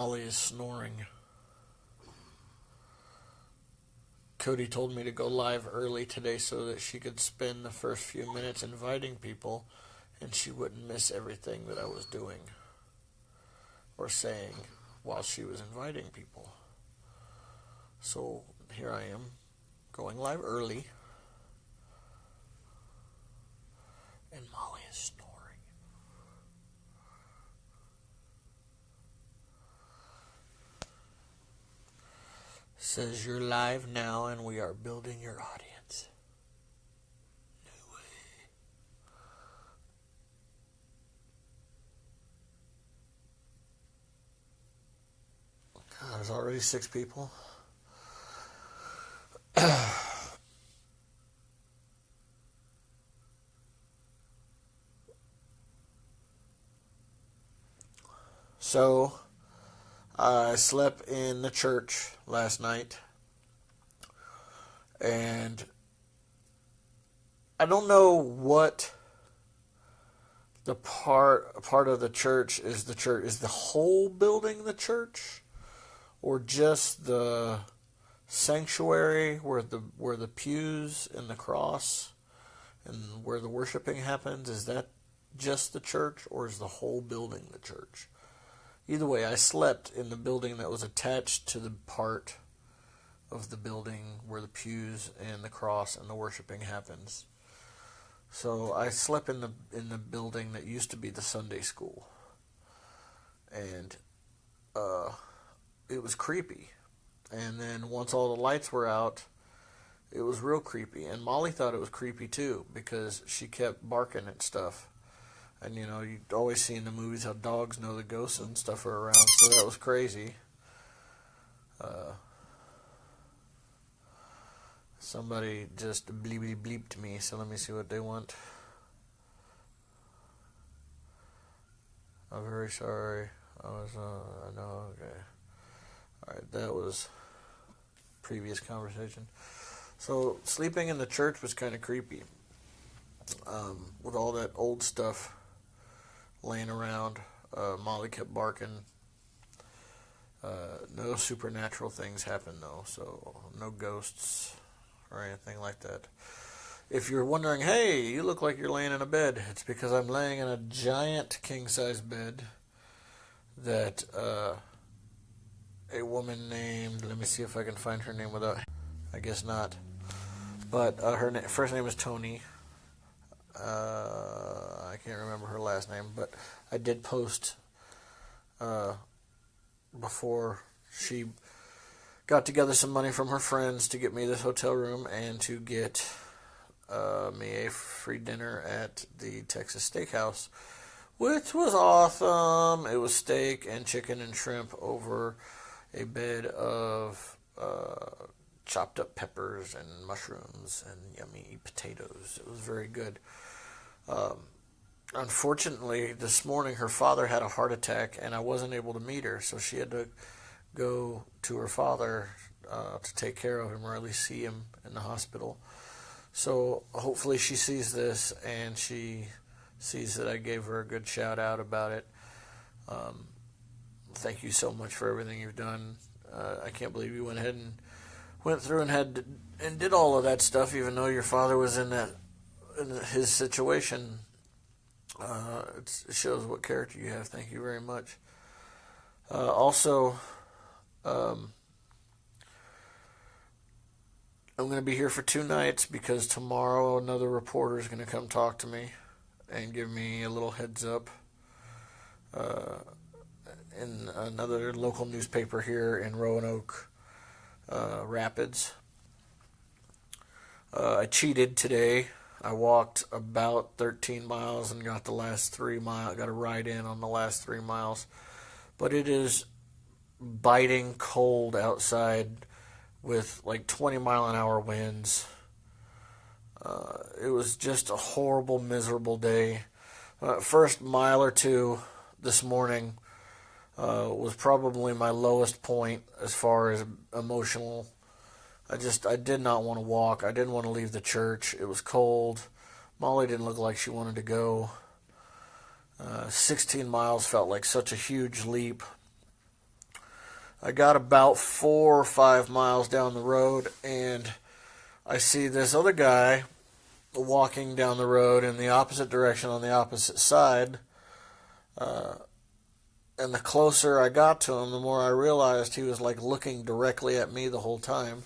Molly is snoring. Cody told me to go live early today so that she could spend the first few minutes inviting people and she wouldn't miss everything that I was doing or saying while she was inviting people. So here I am, going live early, and Molly is snoring. Says you're live now and we are building your audience. No way. God, there's already 6 people. So, I slept in the church last night, and I don't know what the part of the church is. The church is the whole building the church, or just the sanctuary where the pews and the cross and where the worshiping happens. Is that just the church, or is the whole building the church? Either way, I slept in the building that was attached to the part of the building where the pews and the cross and the worshiping happens. So I slept in the building that used to be the Sunday school, and it was creepy. And then once all the lights were out, it was real creepy. And Molly thought it was creepy too because she kept barking at stuff. And, you always see in the movies how dogs know the ghosts and stuff are around, so that was crazy. Somebody just bleeped me, so let me see what they want. I'm very sorry. I know, okay. Alright, that was previous conversation. So, sleeping in the church was kind of creepy. With all that old stuff laying around. Molly kept barking. No supernatural things happened though, so no ghosts or anything like that. If you're wondering, hey, you look like you're laying in a bed, it's because I'm laying in a giant king-size bed that a woman named, let me see if I can find her name without, I guess not, but her first name is Tony. I can't remember her last name, but I did post before she got together some money from her friends to get me this hotel room and to get me a free dinner at the Texas Steakhouse, which was awesome. It was steak and chicken and shrimp over a bed of chopped up peppers and mushrooms and yummy potatoes. It was very good. Unfortunately, this morning her father had a heart attack and I wasn't able to meet her, so she had to go to her father to take care of him, or at least see him in the hospital. So hopefully she sees this and she sees that I gave her a good shout out about it. Thank you so much for everything you've done. I can't believe you went ahead and went through and did all of that stuff, even though your father was in his situation. It shows what character you have. Thank you very much. Also, I'm going to be here for 2 nights because tomorrow another reporter is going to come talk to me and give me a little heads up in another local newspaper here in Roanoke Rapids. I cheated today. I walked about 13 miles and got the last 3 miles. Got a ride in on the last 3 miles. But it is biting cold outside with like 20-mile-an-hour winds. It was just a horrible, miserable day. First mile or two this morning was probably my lowest point as far as emotional. I did not want to walk. I didn't want to leave the church. It was cold. Molly didn't look like she wanted to go. 16 miles felt like such a huge leap. I got about 4 or 5 miles down the road, and I see this other guy walking down the road in the opposite direction on the opposite side. And the closer I got to him, the more I realized he was like looking directly at me the whole time.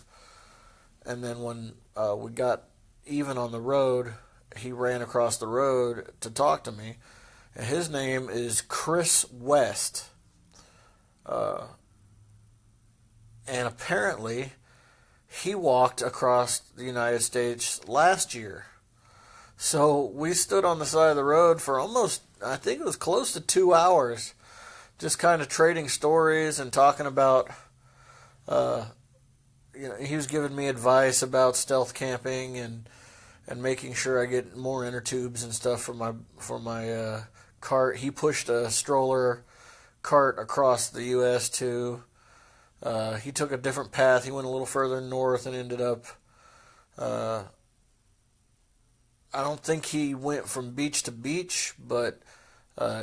And then when we got even on the road, he ran across the road to talk to me. And his name is Chris West. And apparently, he walked across the United States last year. So we stood on the side of the road for almost, I think it was close to 2 hours, just kind of trading stories and talking about, he was giving me advice about stealth camping and making sure I get more inner tubes and stuff for my cart. He pushed a stroller cart across the U.S. too. He took a different path. He went a little further north and ended up. I don't think he went from beach to beach, but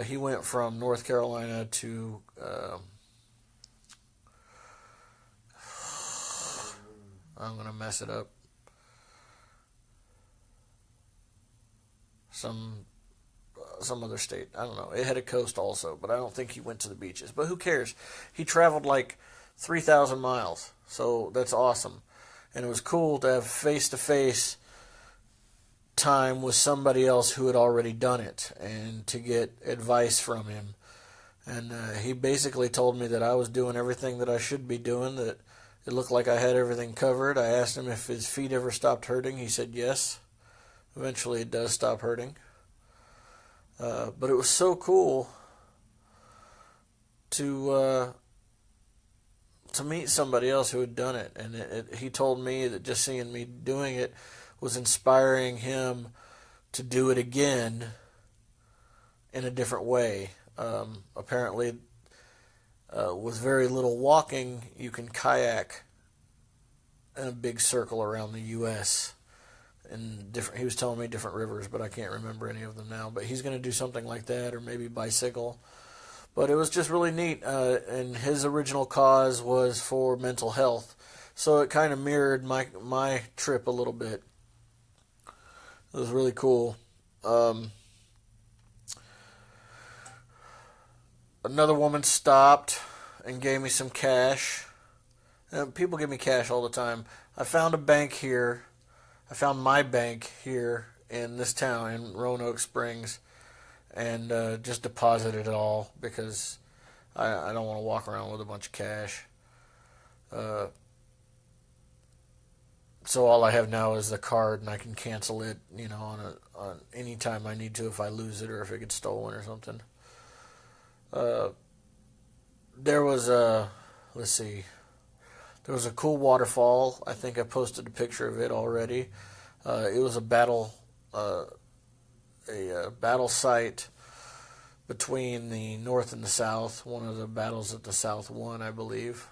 he went from North Carolina to. I'm gonna mess it up. Some other state. I don't know. It had a coast also, but I don't think he went to the beaches. But who cares? He traveled like 3,000 miles, so that's awesome. And it was cool to have face-to-face time with somebody else who had already done it and to get advice from him. And he basically told me that I was doing everything that I should be doing, that it looked like I had everything covered. I asked him if his feet ever stopped hurting. He said yes. Eventually it does stop hurting. But it was so cool to meet somebody else who had done it. And he told me that just seeing me doing it was inspiring him to do it again in a different way. Apparently, with very little walking, you can kayak in a big circle around the U.S. And he was telling me different rivers, but I can't remember any of them now. But he's going to do something like that, or maybe bicycle. But it was just really neat, and his original cause was for mental health, so it kind of mirrored my trip a little bit. It was really cool. Another woman stopped and gave me some cash. People give me cash all the time. I found a bank here. I found my bank here in this town, in Roanoke Springs, and just deposited it all because I don't want to walk around with a bunch of cash. So all I have now is the card, and I can cancel it, on any time I need to if I lose it or if it gets stolen or something. There was let's see. There was a cool waterfall. I think I posted a picture of it already. It was a battle site between the North and the South. One of the battles that the South won, I believe.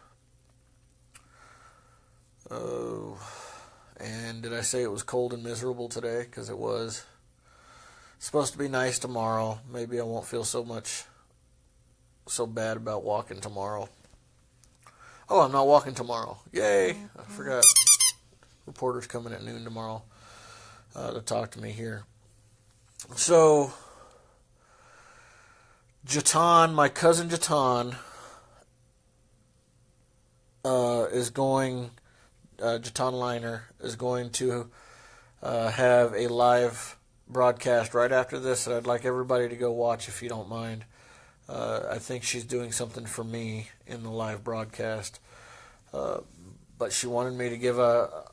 And did I say it was cold and miserable today? Because it was. It's supposed to be nice tomorrow. Maybe I won't feel so bad about walking tomorrow. Oh, I'm not walking tomorrow. Yay! I forgot. Reporter's coming at noon tomorrow to talk to me here. So, my cousin Jatan, is going, Jatan Liner is going to have a live broadcast right after this that I'd like everybody to go watch if you don't mind. I think she's doing something for me in the live broadcast. But she wanted me to give a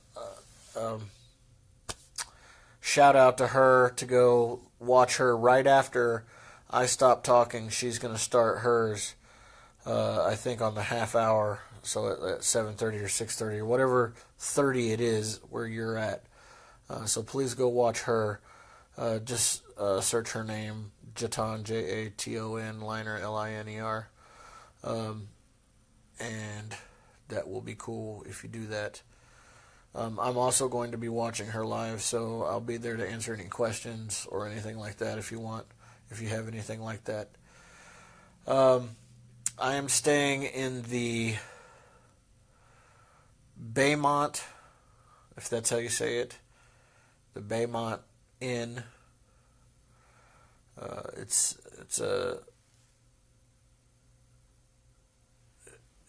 shout out to her to go watch her right after I stop talking. She's going to start hers, I think, on the half hour, so at 7:30 or 6:30 or whatever 30 it is where you're at. So please go watch her. Just search her name, Jatan, Jaton, Liner, Liner. And that will be cool if you do that. I'm also going to be watching her live, so I'll be there to answer any questions or anything like that if you have anything like that. I am staying in the Baymont, if that's how you say it, the Baymont Inn. It's a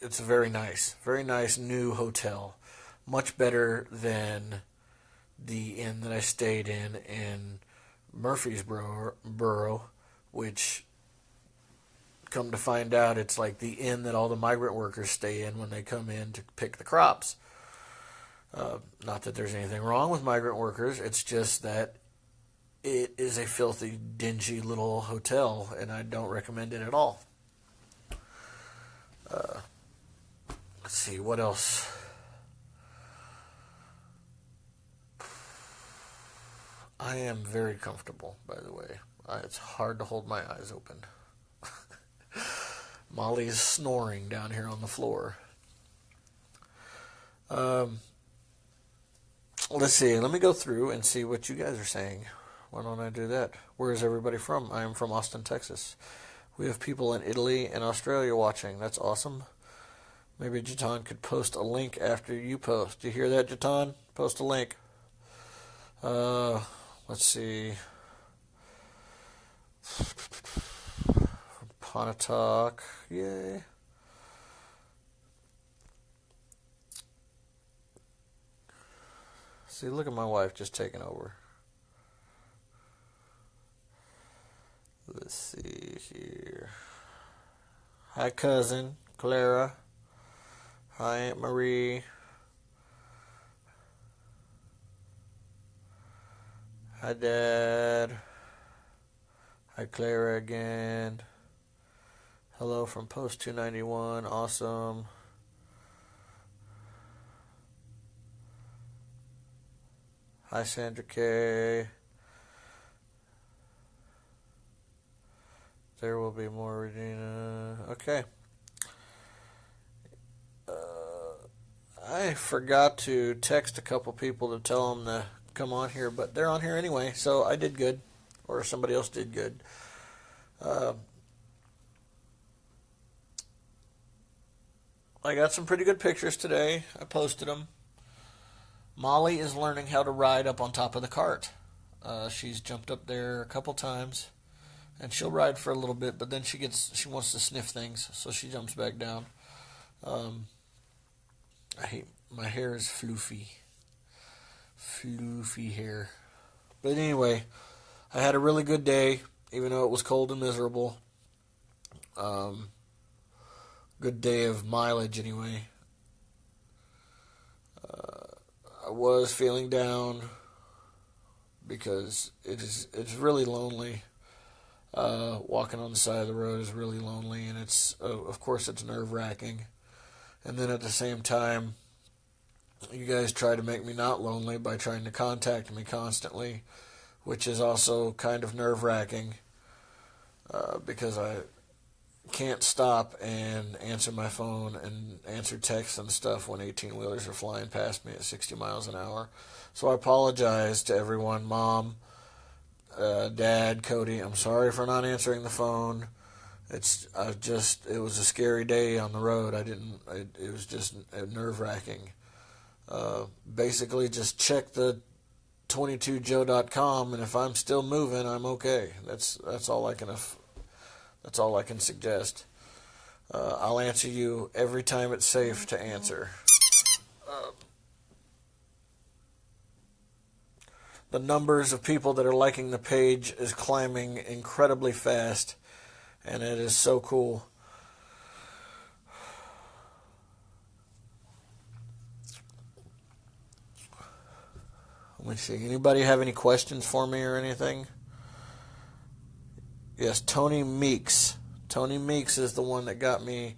very nice new hotel, much better than the inn that I stayed in Murfreesboro, which, come to find out, it's like the inn that all the migrant workers stay in when they come in to pick the crops. Not that there's anything wrong with migrant workers, it's just that it is a filthy, dingy little hotel, and I don't recommend it at all. Let's see, what else? I am very comfortable, by the way. It's hard to hold my eyes open. Molly's snoring down here on the floor. Let's see. Let me go through and see what you guys are saying. Why don't I do that? Where is everybody from? I am from Austin, Texas. We have people in Italy and Australia watching. That's awesome. Maybe Jatan could post a link after you post. Do you hear that, Jatan? Post a link. Let's see. Pontotoc. Yay. See, look at my wife just taking over. Let's see here. Hi, cousin Clara. Hi, Aunt Marie. Hi, Dad. Hi, Clara again. Hello from Post 291. Awesome. Hi, Sandra K. There will be more, Regina. Okay. I forgot to text a couple people to tell them to come on here, but they're on here anyway, so I did good. Or somebody else did good. I got some pretty good pictures today. I posted them. Molly is learning how to ride up on top of the cart. She's jumped up there a couple times, and she'll ride for a little bit, but then she wants to sniff things, so she jumps back down. My hair is floofy hair. But anyway, I had a really good day, even though it was cold and miserable. Good day of mileage anyway. I was feeling down because it's really lonely. Walking on the side of the road is really lonely, and of course it's nerve-wracking. And then at the same time, you guys try to make me not lonely by trying to contact me constantly, which is also kind of nerve-wracking because I can't stop and answer my phone and answer texts and stuff when 18-wheelers are flying past me at 60 miles an hour. So I apologize to everyone, Mom, Dad, Cody. I'm sorry for not answering the phone. It was a scary day on the road. It was just nerve-wracking. Basically, just check the 22joe.com, and if I'm still moving, I'm okay. That's all I can suggest. I'll answer you every time it's safe to answer. The numbers of people that are liking the page is climbing incredibly fast, and it is so cool. Let me see. Anybody have any questions for me or anything? Yes, Tony Meeks. Tony Meeks is the one that got me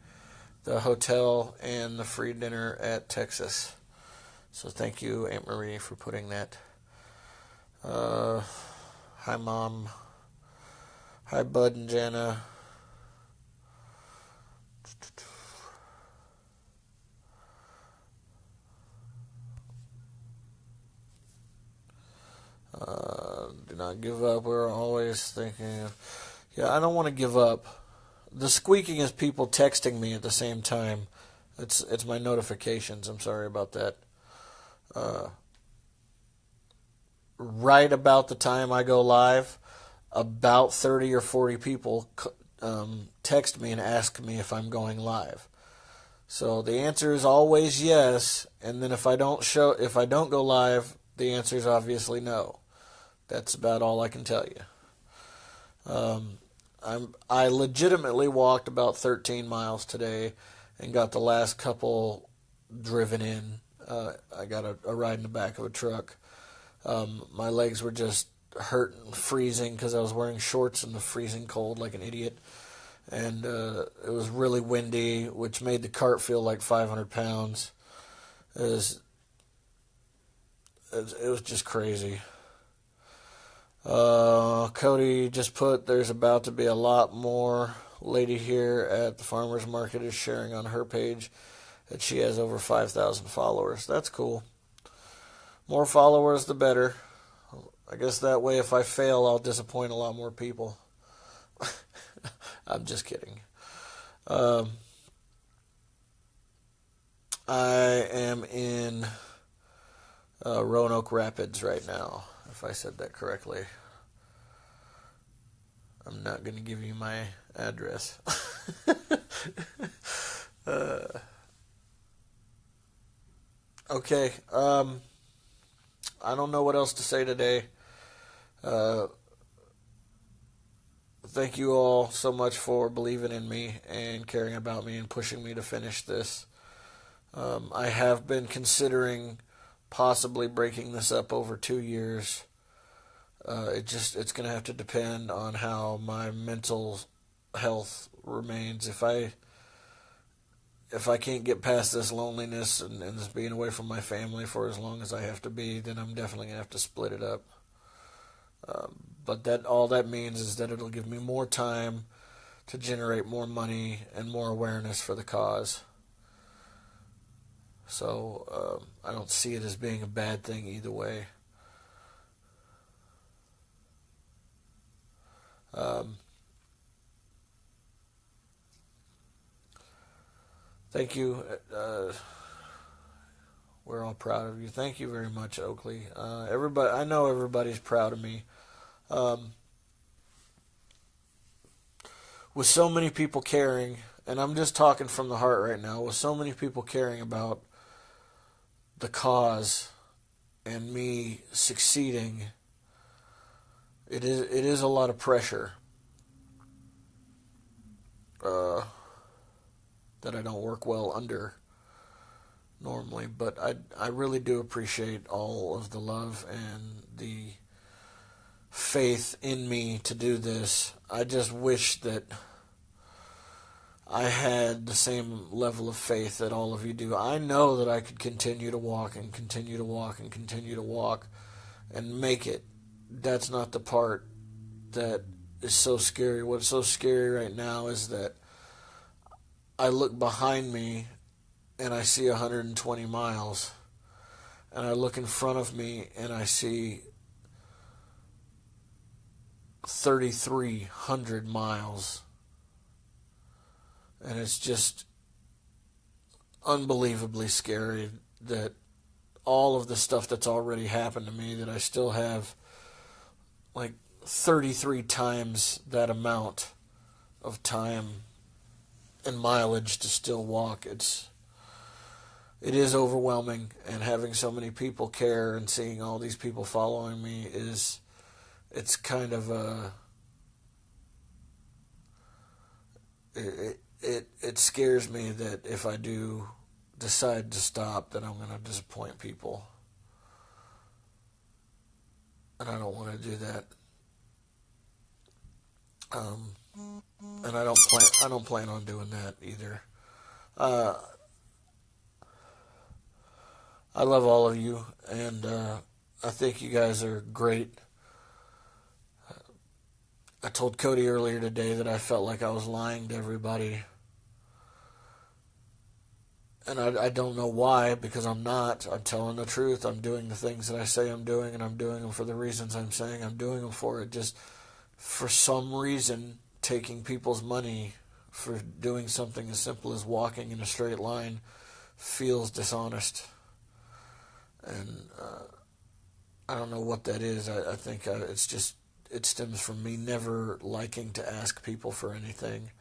the hotel and the free dinner at Texas. So thank you, Aunt Marie, for putting that. Hi, Mom. Hi, Bud and Jana. Do not give up. We're always thinking. Yeah, I don't want to give up. The squeaking is people texting me at the same time. It's my notifications. I'm sorry about that. Uh, right about the time I go live, about 30 or 40 people text me and ask me if I'm going live. So the answer is always yes, and then if I don't go live, the answer is obviously no. That's about all I can tell you. I legitimately walked about 13 miles today and got the last couple driven in. I got a ride in the back of a truck. My legs were just hurting, freezing because I was wearing shorts in the freezing cold like an idiot. And it was really windy, which made the cart feel like 500 pounds. It was just crazy. Cody just put, there's about to be a lot more. Lady here at the farmer's market is sharing on her page that she has over 5,000 followers. That's cool. More followers, the better. I guess that way if I fail, I'll disappoint a lot more people. I'm just kidding. I am in Roanoke Rapids right now, if I said that correctly. I'm not going to give you my address. Okay. I don't know what else to say today. Thank you all so much for believing in me and caring about me and pushing me to finish this. I have been considering possibly breaking this up over 2 years. It's going to have to depend on how my mental health remains. If I can't get past this loneliness and this being away from my family for as long as I have to be, then I'm definitely going to have to split it up. But all that means is that it'll give me more time to generate more money and more awareness for the cause. So I don't see it as being a bad thing either way. Thank you. We're all proud of you. Thank you very much, Oakley. Everybody, I know everybody's proud of me. With so many people caring, and I'm just talking from the heart right now, with so many people caring about the cause and me succeeding, it is a lot of pressure that I don't work well under normally, but I really do appreciate all of the love and the faith in me to do this. I just wish that I had the same level of faith that all of you do. I know that I could continue to walk and continue to walk and continue to walk and make it. That's not the part that is so scary. What's so scary right now is that I look behind me and I see 120 miles, and I look in front of me and I see 3,300 miles, and it's just unbelievably scary that all of the stuff that's already happened to me, that I still have like 33 times that amount of time and mileage to still walk. It is overwhelming, and having so many people care and seeing all these people following me it's kind of it scares me that if I do decide to stop, that I'm going to disappoint people, and I don't want to do that. And I don't plan on doing that either. I love all of you, and I think you guys are great. I told Cody earlier today that I felt like I was lying to everybody. And I don't know why, because I'm not. I'm telling the truth. I'm doing the things that I say I'm doing, and I'm doing them for the reasons I'm saying I'm doing them for. It just, for some reason, taking people's money for doing something as simple as walking in a straight line feels dishonest. And I don't know what that is. I think it's just, it stems from me never liking to ask people for anything,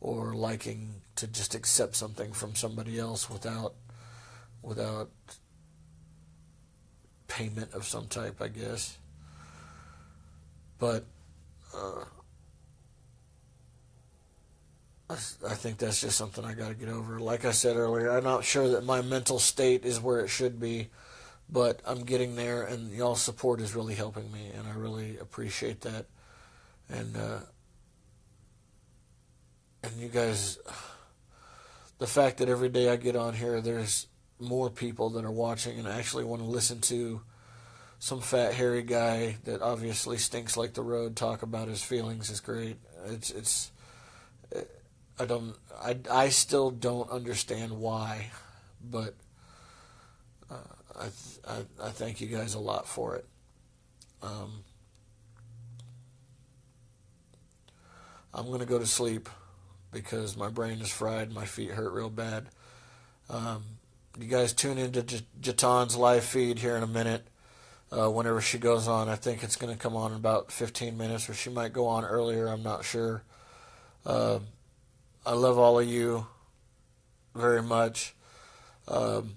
or liking to just accept something from somebody else without payment of some type, I guess. But I think that's just something I got to get over. Like I said earlier, I'm not sure that my mental state is where it should be, but I'm getting there, and y'all's support is really helping me, and I really appreciate that. And you guys, the fact that every day I get on here, there's more people that are watching and actually want to listen to some fat hairy guy that obviously stinks like the road talk about his feelings is great. I still don't understand why, but I thank you guys a lot for it. I'm gonna go to sleep because my brain is fried. My feet hurt real bad. You guys tune into Jaton's live feed here in a minute. Whenever she goes on, I think it's going to come on in about 15 minutes, or she might go on earlier. I'm not sure. I love all of you very much. I've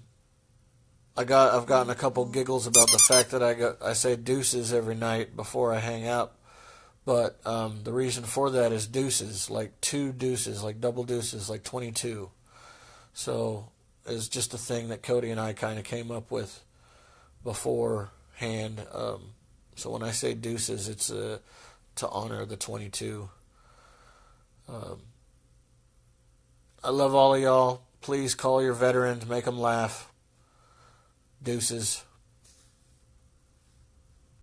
gotten a couple giggles about the fact that I say deuces every night before I hang out, but the reason for that is deuces, like 2 deuces, like double deuces, like 22. So it's just a thing that Cody and I kind of came up with beforehand. So when I say deuces, it's to honor the 22. I love all of y'all. Please call your veterans, make them laugh. Deuces.